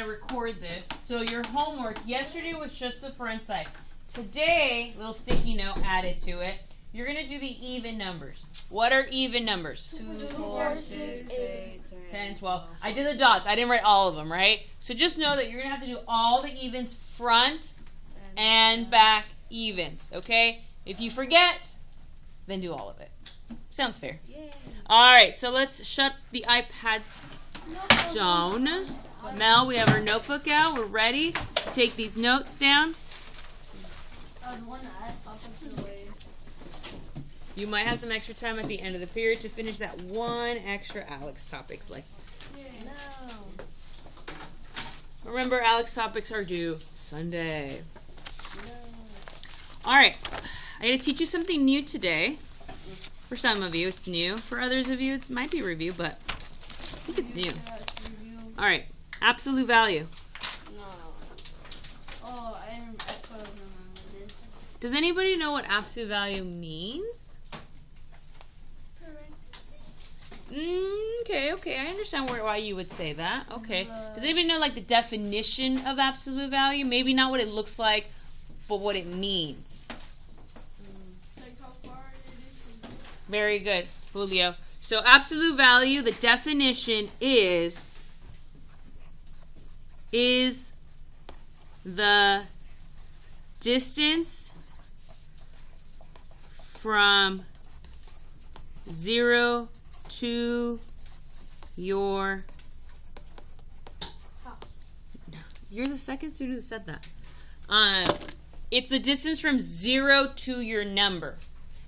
to record this. So your homework, yesterday was just the front side. Today, little sticky note added to it, you're going to do the even numbers. What are even numbers? 2, 4, 6, 8, 10, 12. I did the dots. I didn't write all of them, right? So just know that you're going to have to do all the evens, front and back evens, okay? If you forget, then do all of it. Sounds fair. All right, so let's shut the iPads down. Mel, we have our notebook out. We're ready to take these notes down. You might have some extra time at the end of the period to finish that one extra Alex Topics. Remember, Alex Topics are due Sunday. All right, I'm going to teach you something new today. For some of you, it's new. For others of you, it might be review, but I think it's new. All right, absolute value. Does anybody know what absolute value means? Okay, I understand why you would say that. Okay. Does anybody know like the definition of absolute value? Maybe not what it looks like, but what it means. Like how far it is. Very good, Julio. So absolute value, the definition is the distance from 0 to your... You're the second student who said that. It's the distance from 0 to your number.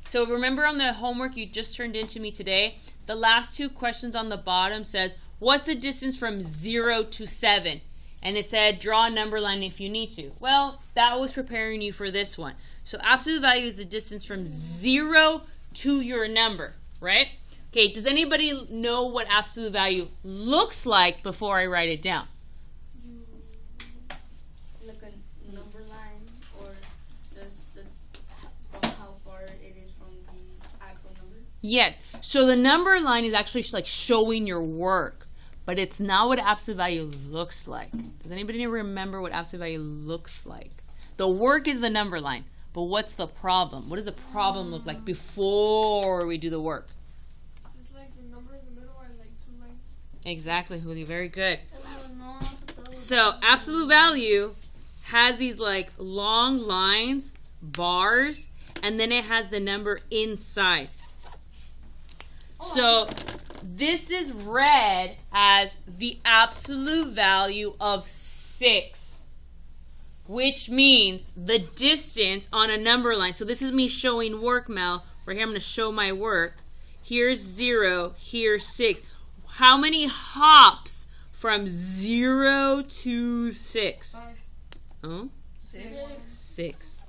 So remember on the homework you just turned into me today, the last two questions on the bottom says, what's the distance from 0 to 7? And it said, draw a number line if you need to. Well, that was preparing you for this one. So absolute value is the distance from 0 to your number, right? Okay, does anybody know what absolute value looks like before I write it down? Like a number line, or just from how far it is from the actual number? Yes. So the number line is actually like showing your work, but it's not what absolute value looks like. Does anybody remember what absolute value looks like? The work is the number line, but what's the problem? What does the problem look like before we do the work? It's like the number in the middle and like 2 lines. Exactly, Julio. Very good. So absolute value has these like long lines, bars, and then it has the number inside. So this is read as the absolute value of 6, which means the distance on a number line. So this is me showing work, Mel. Right here I'm going to show my work. Here's 0, here's 6. How many hops from 0 to 6? 6.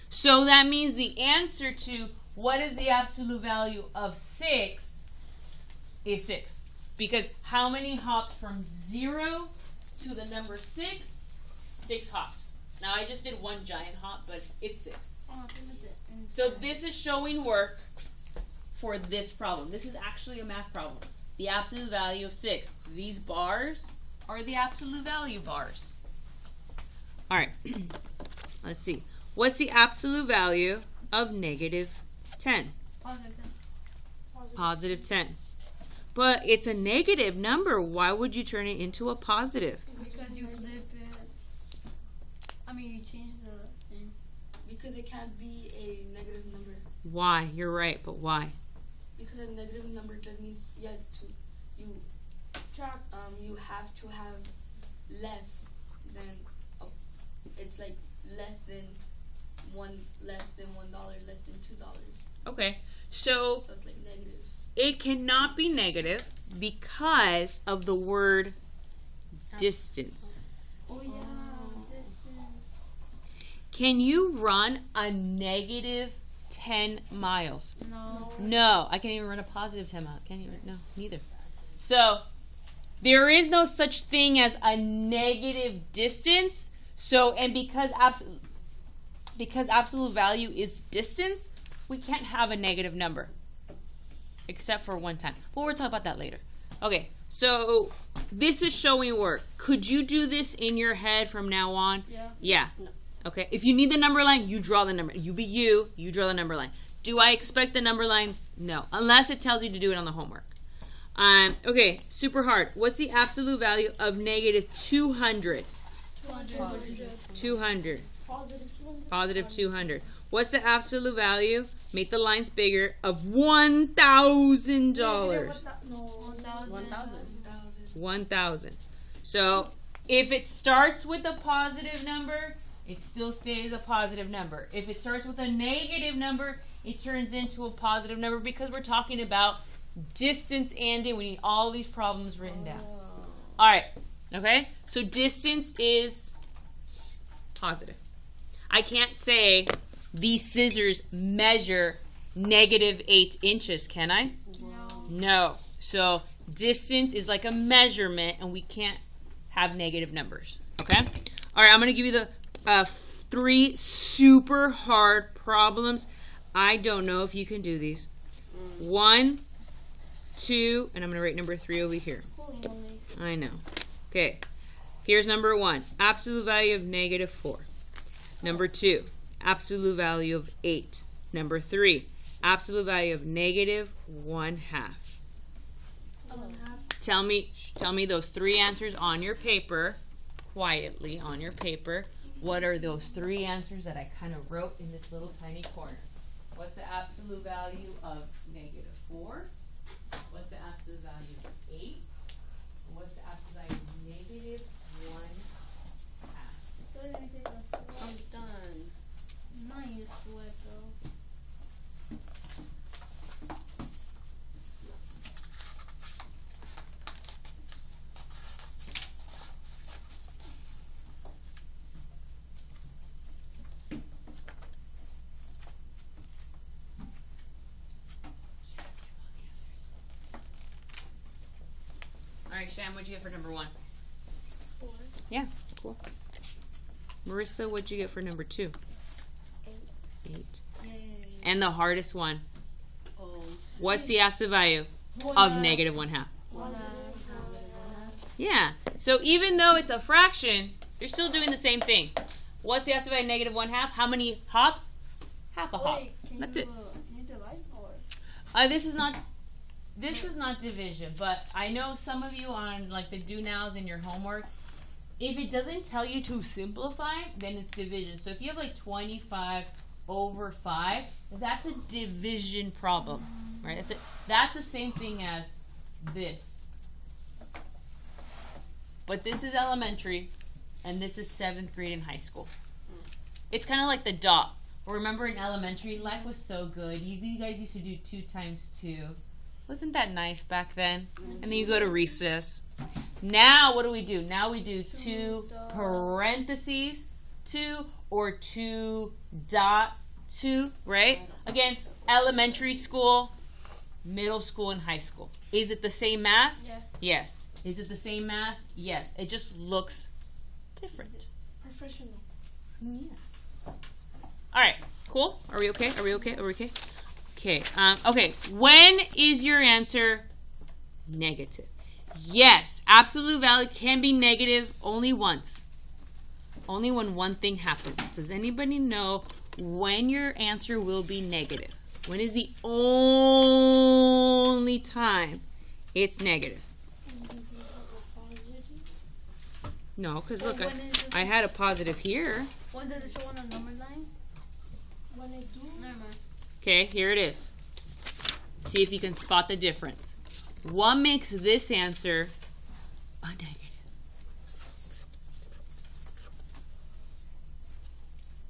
So that means the answer to what is the absolute value of 6 is 6. Because how many hops from 0 to the number 6? 6 hops. Now I just did one giant hop, but it's 6. So this is showing work for this problem. This is actually a math problem. The absolute value of 6. These bars are the absolute value bars. All right. Let's see. What's the absolute value of negative 10? Positive 10. But it's a negative number. Why would you turn it into a positive? Because you flip it. You change the thing. Because it can't be a negative number. Why? You're right, but why? Because a negative number just means you have to have less than it's like less than $1, less than $2. Okay. So it's like negative. It cannot be negative because of the word distance. Oh yeah. Can you run a negative 10 miles? No. No, I can't even run a positive 10 miles. Can't even, no, neither. So there is no such thing as a negative distance. So, and because absolute value is distance, we can't have a negative number. Except for one time. But we'll talk about that later. Okay, so this is showing work. Could you do this in your head from now on? Yeah. Yeah. No. Okay, if you need the number line, you draw the number. You be you draw the number line. Do I expect the number lines? No, unless it tells you to do it on the homework. Okay, super hard. What's the absolute value of negative 200? 200. Positive 200. What's the absolute value? Make the lines bigger of $1,000. 1,000. So if it starts with a positive number, it still stays a positive number. If it starts with a negative number, it turns into a positive number because we're talking about distance and we need all these problems written down. All right. Okay? So distance is positive. I can't say these scissors measure -8 inches, can I? No. So distance is like a measurement, and we can't have negative numbers. Okay? All right, I'm going to give you the 3 super hard problems. I don't know if you can do these. 1, 2, and I'm going to write number 3 over here. I know. Okay. Here's number 1. Absolute value of -4. Number 2. Absolute value of 8. Number 3. Absolute value of -1/2. Tell me those 3 answers on your paper, quietly on your paper. What are those 3 answers that I kind of wrote in this little tiny corner? What's the absolute value of -4? What's the absolute value of 8? And what's the absolute value of -1/2? I'm done. Mine is wet though. All right, Sham, what'd you get for number 1? 4. Yeah, cool. Marissa, what'd you get for number 2? 8. 8. Yay. And the hardest one. Oh. What's the absolute value of -1/2? 1/2. Yeah. So even though it's a fraction, you're still doing the same thing. What's the absolute value of -1/2? How many hops? Half a hop. That's it. Can you divide or? This is not division, but I know some of you on like the do nows in your homework, if it doesn't tell you to simplify, then it's division. So if you have like 25/5, that's a division problem, right? That's the same thing as this. But this is elementary, and this is 7th grade in high school. It's kind of like the dot. Remember in elementary, life was so good. You guys used to do 2 times 2. Wasn't that nice back then? And then you go to recess. Now, what do? Now we do 2 parentheses 2 or 2.2, right? Again, elementary school, middle school, and high school. Is it the same math? Yeah. Yes. Is it the same math? Yes. It just looks different. Professional. Yes. All right. Cool. Are we okay? Are we okay? Okay. Okay. When is your answer negative? Yes. Absolute value can be negative only once. Only when one thing happens. Does anybody know when your answer will be negative? When is the only time it's negative? No, because look, I had a positive here. When does it show on the number line? When I do. Never mind. Okay, here it is. See if you can spot the difference. What makes this answer a negative?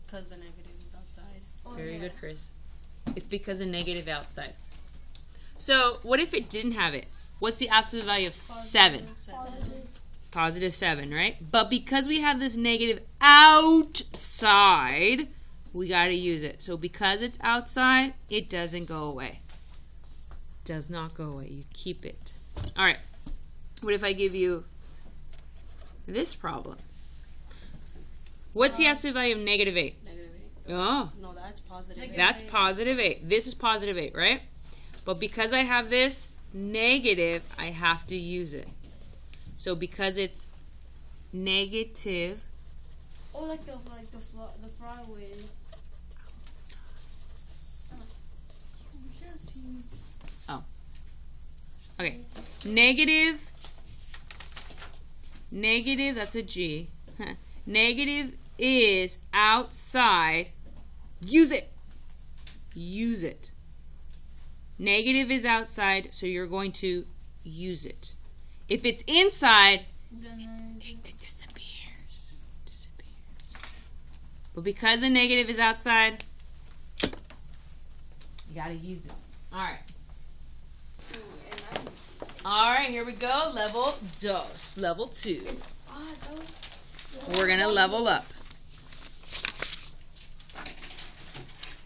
Because the negative is outside. Very good, Chris. It's because of negative outside. So, what if it didn't have it? What's the absolute value of 7? Positive 7, right? But because we have this negative outside, we got to use it. So because it's outside, it doesn't go away. Does not go away. You keep it. All right. What if I give you this problem? What's the absolute value of -8? -8. Oh, No, that's positive. that's positive 8. This is positive 8, right? But because I have this, negative, I have to use it. So because it's negative, Oh, like the fry way. okay, negative, that's a G. Negative is outside. Use it. Use it. Negative is outside, so you're going to use it. If it's inside, it disappears. But because the negative is outside, you gotta use it. All right. 2 and 9. All right, here we go. Level 2. We're gonna level up.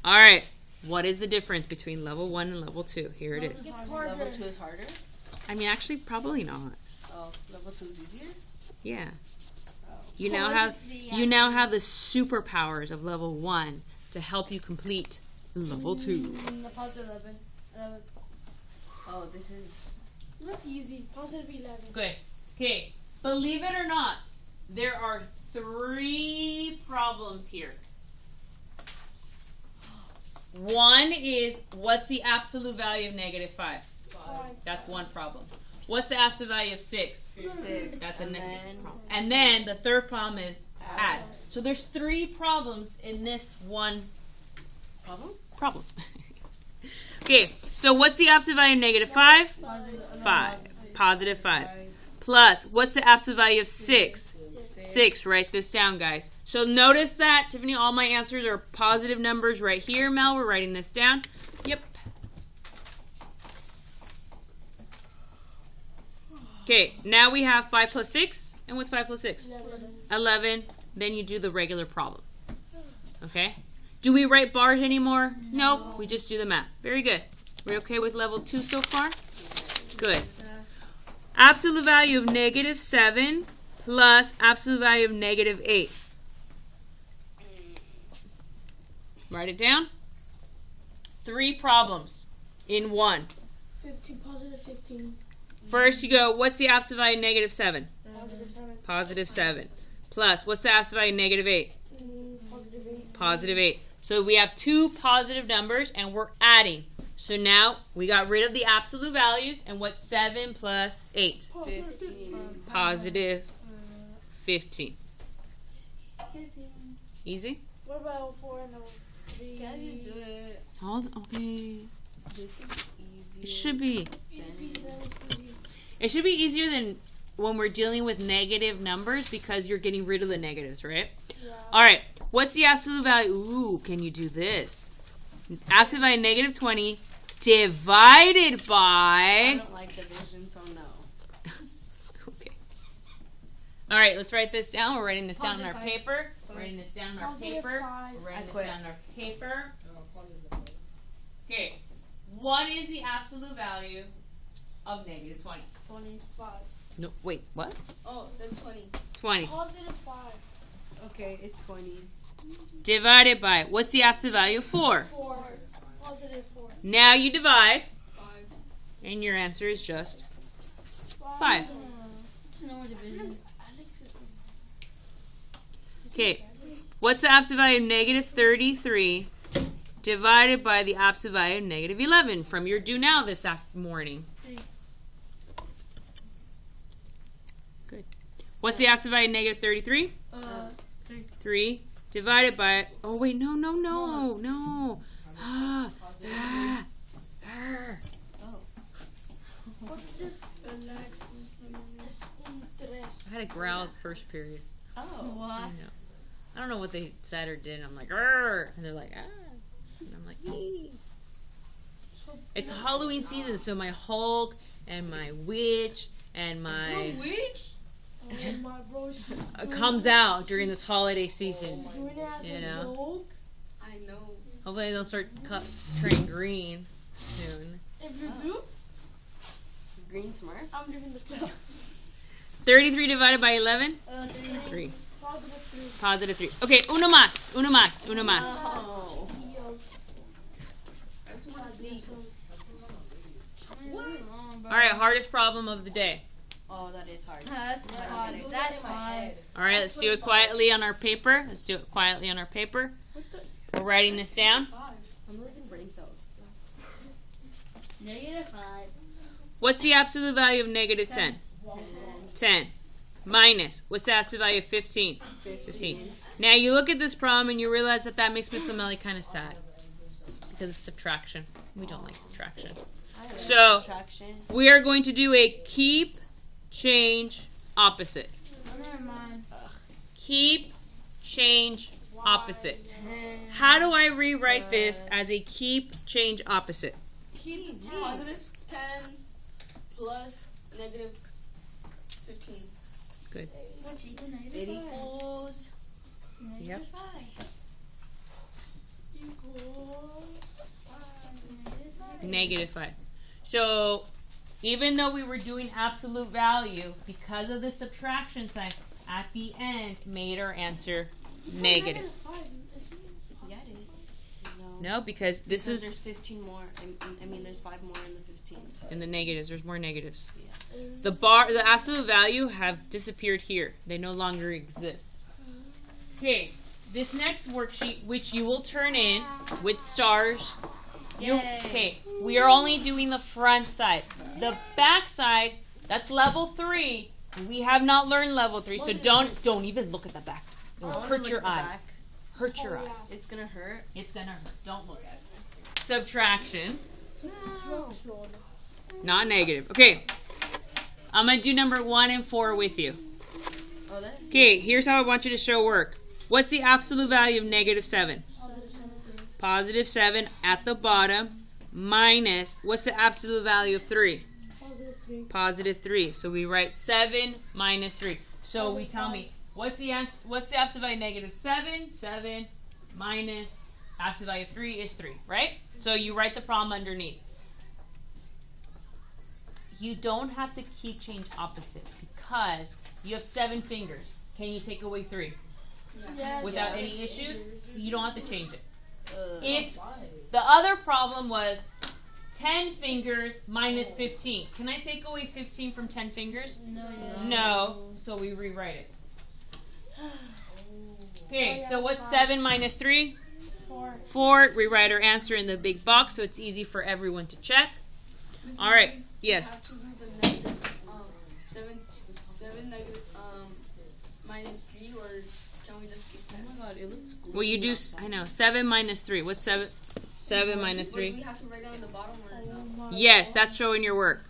All right. What is the difference between level 1 and level 2? Here it is. Level 2 is harder. I mean, actually, probably not. Oh, level 2 is easier. Yeah. Oh. You now have the superpowers of level 1 to help you complete level 2. Positive 11. Oh, this is. That's easy. Positive 11. Good. Okay. Believe it or not, there are 3 problems here. One is, what's the absolute value of negative 5? 5. That's one problem. What's the absolute value of 6? 6. That's a And negative then problem. And then the third problem is add. So there's 3 problems in this one problem. Okay, so what's the absolute value of negative 5? 5. Positive 5. Plus, what's the absolute value of 6? 6. Write this down, guys. So notice that, Tiffany, all my answers are positive numbers right here. Mel, we're writing this down. Yep. Okay, now we have 5 plus 6. And what's 5 plus 6? 11. Then you do the regular problem. Okay? Do we write bars anymore? No. We just do the math. Very good. We're okay with level 2 so far? Good. Absolute value of negative 7 plus absolute value of negative 8. Write it down. 3 problems in one. 15. Positive 15. First you go, what's the absolute value of negative 7? Positive 7. Positive 7. Plus, what's the absolute value of negative 8? Positive 8. Positive 8. So we have 2 positive numbers and we're adding. So now we got rid of the absolute values, and what's 7 plus 8? 15. Positive 15. Easy? What about 4 and 3? Can you do it? Hold, okay. This is easier. It should be. Easy. It should be easier than when we're dealing with negative numbers because you're getting rid of the negatives, right? Yeah. All right. What's the absolute value? Ooh, can you do this? Absolute value of negative 20 divided I by... don't like division, so no. Okay. All right, let's write this down. We're writing this down on our Positive paper. We're writing this down on our Positive paper. 5. We're writing this quit. down on our paper. Okay. What is the absolute value of negative 20? 25. No, wait, what? Oh, that's 20. 20. Positive 5. Okay, it's 20. Divided by, what's the absolute value of 4? 4. Positive 4. Now you divide, 5. and your answer is just 5. No division. Okay, what's the absolute value of negative 33 divided by the absolute value of negative 11 from your do now this morning? 3. Good. What's the absolute value of negative 33? 3. 3 divided by, oh wait, no. I had a growl the first period. Oh. I know. I don't know what they said or did. I'm like, "Arr!" And they're like, ah. And I'm like, ee. It's Halloween season, so my Hulk and my witch and my Witch? My bro, comes out during this holiday season. doing it as You a know. joke. I know. Hopefully they'll start turning green soon. If you do, Green Smurf? I'm leaving the club. 33 divided by 11? 3. Positive 3. Positive 3. Okay, uno más. Oh. Dios. I just want to sleep. What? All right, hardest problem of the day. Oh, that is hard. That's fine. That's fine. All right, let's do it quietly on our paper. Let's do it quietly on our paper. We're writing this down. I'm losing brain cells. -5. What's the absolute value of negative 10? 10. Minus. What's the absolute value of 15? 15. Now you look at this problem and you realize that that makes Miss O'Malley kind of sad. Because it's subtraction. We don't like subtraction. So we are going to do a keep, change, opposite. Never mind. Keep, change, opposite. How do I rewrite this as a keep, change, opposite? Keep positive 10 plus negative 15. Good. What's equal -5? It equals Yep. -5. So even though we were doing absolute value, because of the subtraction sign, at the end made our answer negative. Yeah, it is. No, because this Because is there's 15 more. I mean, there's 5 more in the 15. in the negatives. There's more negatives. The absolute value have disappeared here. They no longer exist. Okay, this next worksheet, which you will turn in with stars. Okay, we are only doing the front side. The back side, that's level 3. We have not learned level 3, so don't even look at the back. It'll hurt your eyes. Hurt your eyes. It's gonna hurt. It's gonna hurt. Don't look at it. Subtraction. Not negative. Okay. I'm gonna do number 1 and 4 with you. Oh, that's Okay, here's how I want you to show work. What's the absolute value of negative 7? Positive 7 at the bottom minus, what's the absolute value of 3? Positive 3. So we write 7 minus 3. So we tell me, what's the absolute value of negative 7? 7 minus absolute value of 3 is 3, right? So you write the problem underneath. You don't have to keep change opposite because you have 7 fingers. Can you take away 3? Yes. Without any issues? You don't have to change it. It's the other problem was 10 fingers minus 15. Can I take away 15 from 10 fingers? No. So we rewrite it. Okay, so what's 7 minus 3? 4. Rewrite our answer in the big box so it's easy for everyone to check. All right. Yes. have to do the negative 7 negative minus 3, or can we just keep that? Oh my god, it looks good. Well, you do. I know. 7 minus 3. What's 7? 7 minus Do 3. we have to write down the bottom or no? Yes, that's showing your work.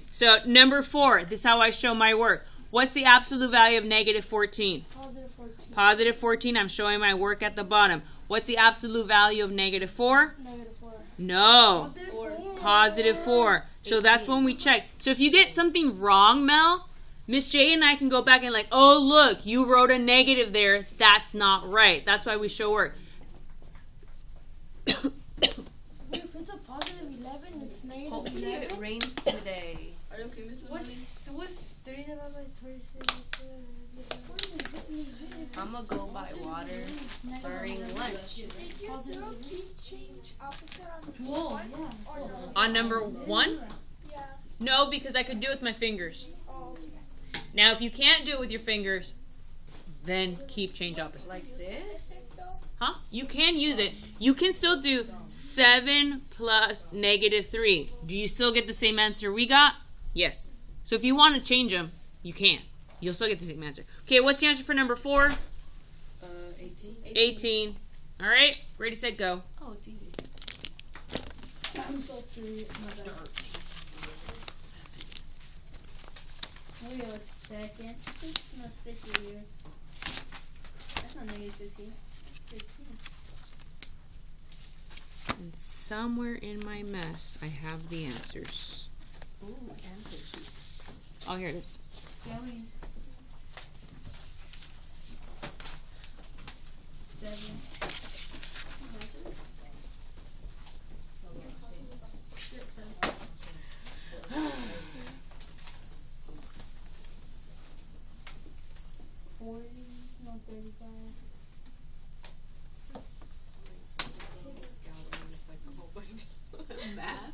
So number 4. This is how I show my work. What's the absolute value of negative 14? Positive 14. I'm showing my work at the bottom. What's the absolute value of negative 4? No. Positive 4. So that's when we check. So if you get something wrong, Mel, Miss J and I can go back and like, oh, look, you wrote a negative there. That's not right. That's why we show work. If it's a positive 11, it's negative Hopefully 11. it rains today. Are you okay with What's 3 divided by 36? I'm gonna go buy water during lunch. On number 1? Yeah. No, because I could do it with my fingers. Oh, okay. Now, if you can't do it with your fingers, then keep change opposite. Like this? Huh? You can use it. You can still do 7 plus negative 3. Do you still get the same answer we got? Yes. So if you want to change them, you can. You'll still get the same answer. Okay, what's the answer for number 4? 18. 18. All right, ready, set, go. Oh, it's easy. I'm so curious. Wait a second. It's not sticky here. That's not negative 15. 15. And somewhere in my mess, I have the answers. Ooh, answer sheet. Oh, here it is. Jelly. 7. 40, no 35. Math.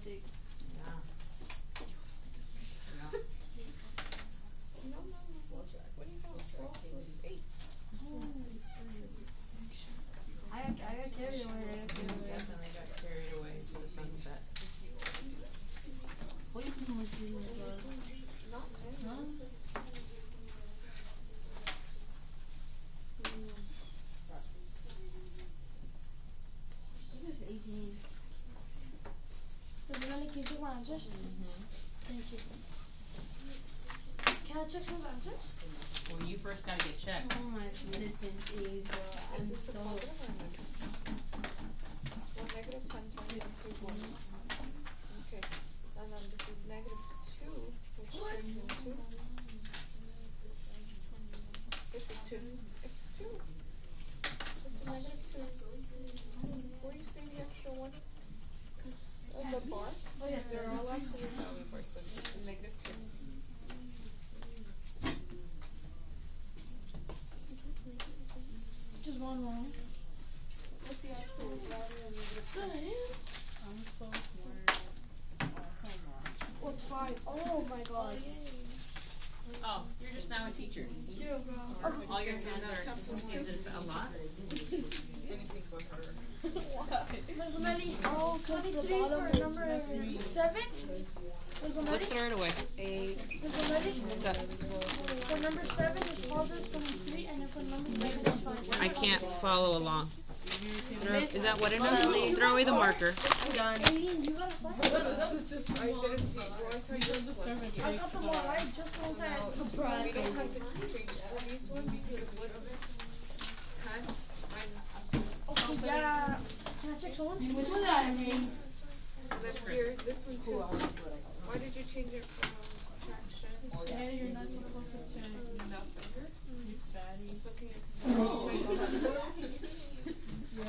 6. No. What do you got? 12 plus 8. I got carried away. Definitely got carried away to the sunset. What do you think was doing as well? Not Huh? This is 18. Does Melanie can you check my answers? Thank you. Can I check some answers? Well, you first gotta get checked. Oh my goodness, bro. I'm Is this a so. positive or a negative? Well, negative 10 times into 1. Okay. And then this is negative 2, which turns into... It's a 2. It's 2. It's a negative 2. Where do you see the extra 1? Of the bar? Oh, yes, They're all absolute value bars, so it's a negative 2. Just one wrong. What's the absolute value of negative 2? I'm so smart. Oh, come on. What's 5? Oh my god. Oh, you're just now a teacher. 0, bro. All your hands are, is it a lot? Anything but her. Ms. Melanie, 23 for number 7. Ms. Let's Melanie, throw it away. Ms. Melanie, for number 7 is positive 23, and then for number 11 is 5. I can't follow along. Is that what enough? Throw away the marker. Alien, you got a 5? I didn't see. Well, I saw yours plus. I got the ball right just once I We surprised. don't have to change all these ones because what's 10 minus 2? Okay, yeah. Can I check someone? Which one did I erase? Then here, this one too. Why did you change it from subtraction? Yeah, you're not supposed to check. Without finger? You fatty. Looking at Yo,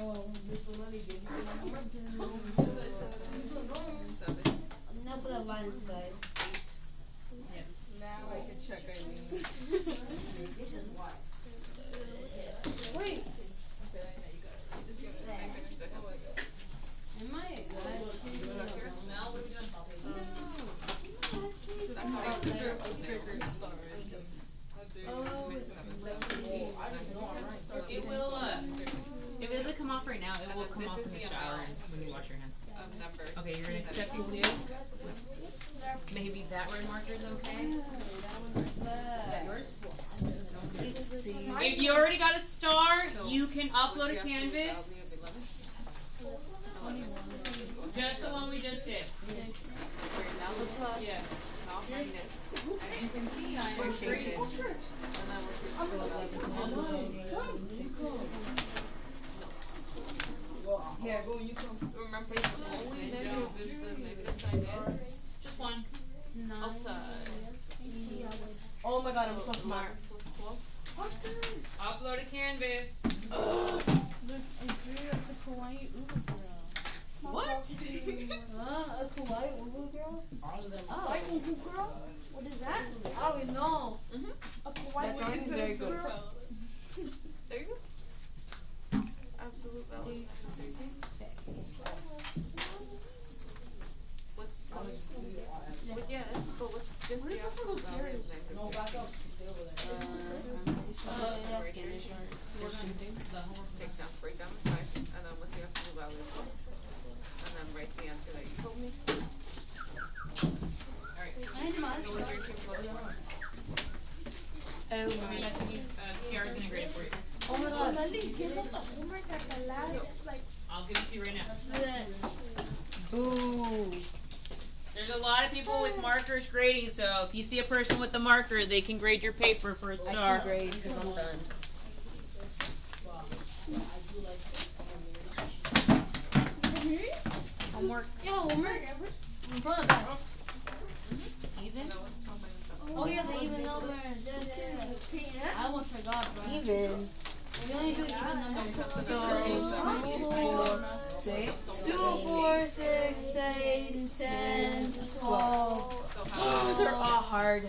this will let me give you enough for the lines, guys. now I can check Eileen. Wait. Am I? It will, if it doesn't come off right now, it will come off in the shower when you wash your hands. Okay, you're gonna check these two? Maybe that red marker is okay? Is that yours? If you already got a star, you can upload a canvas. Just the one we just did. Now the plus, Yes. now minus. As you can see, I am We'll change green. it. And then we'll Here, go, you come. remember, the only negative is the negative sign is Just one. outside. Oh my god, I'm so smart. Plus 12. Upload a canvas. Look, I drew it's a kawaii uber girl. What? A kawaii uber girl? White Ubu girl? What is that? I don't even know. A white drawing is very good. girl? There you go. Absolute value. What's yes, but what's just the absolute value of negative? No, back up. Stay over there. Take down, break down the side, and then what's the absolute value of 12? And then write the answer that you told me. Alright, go with your team plus 4. Kiara's gonna grade it for you. Oh my So god. Melanie, give us the homework at the last, like, I'll give it to you right now. Boo. There's a lot of people with markers grading, so if you see a person with the marker, they can grade your paper for a star. Grade because I'm done. Homework. yo, homework. In front of that. Even? No, it's 12 minus 7. Oh yeah, the even numbers. Yeah. I almost forgot, bro. Even. We only do even numbers. So, 6. 2, 4, 6, 8, 10, 12. They're all hard.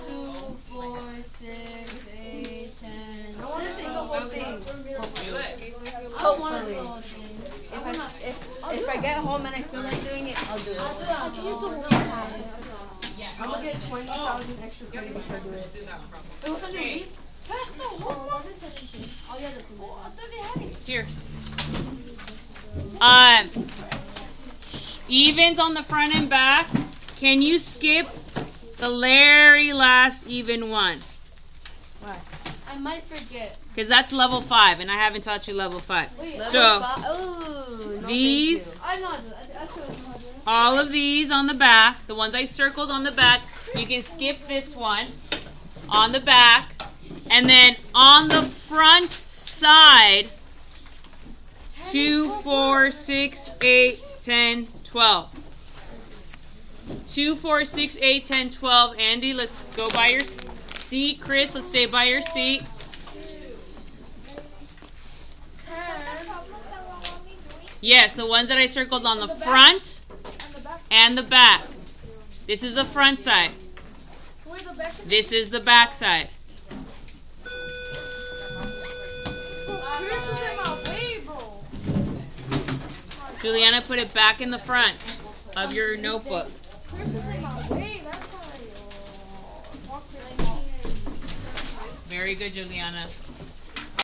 2, 4, 6, 8, 10. I want to say the whole thing. Do it. I don't want to do the whole thing. If if I get home and I feel like doing it, I'll do it. I can use the whole class. I'm gonna get 20,000 extra credits if I do it. It was under me. That's the whole one. All the other things. I thought they had it. Here. Evens on the front and back. Can you skip the very last even one? I might forget. Because that's level 5, and I haven't taught you level 5. Wait, So, Oh, no, these, thank you. I know. I could have known. all of these on the back, the ones I circled on the back, you can skip this one on the back. And then on the front side, 2, 4, 6, 8, 10, 12. 2, 4, 6, 8, 10, 12. Andy, let's go by your seat. Chris, let's stay by your seat. 10 Yes, the ones that I circled on the front and the back. and the back. This is the front side. Wait, the back is This is the back side. Chris is in my way, bro. Juliana, put it back in the front of your notebook. Chris is in my way. That's why. Very good, Juliana.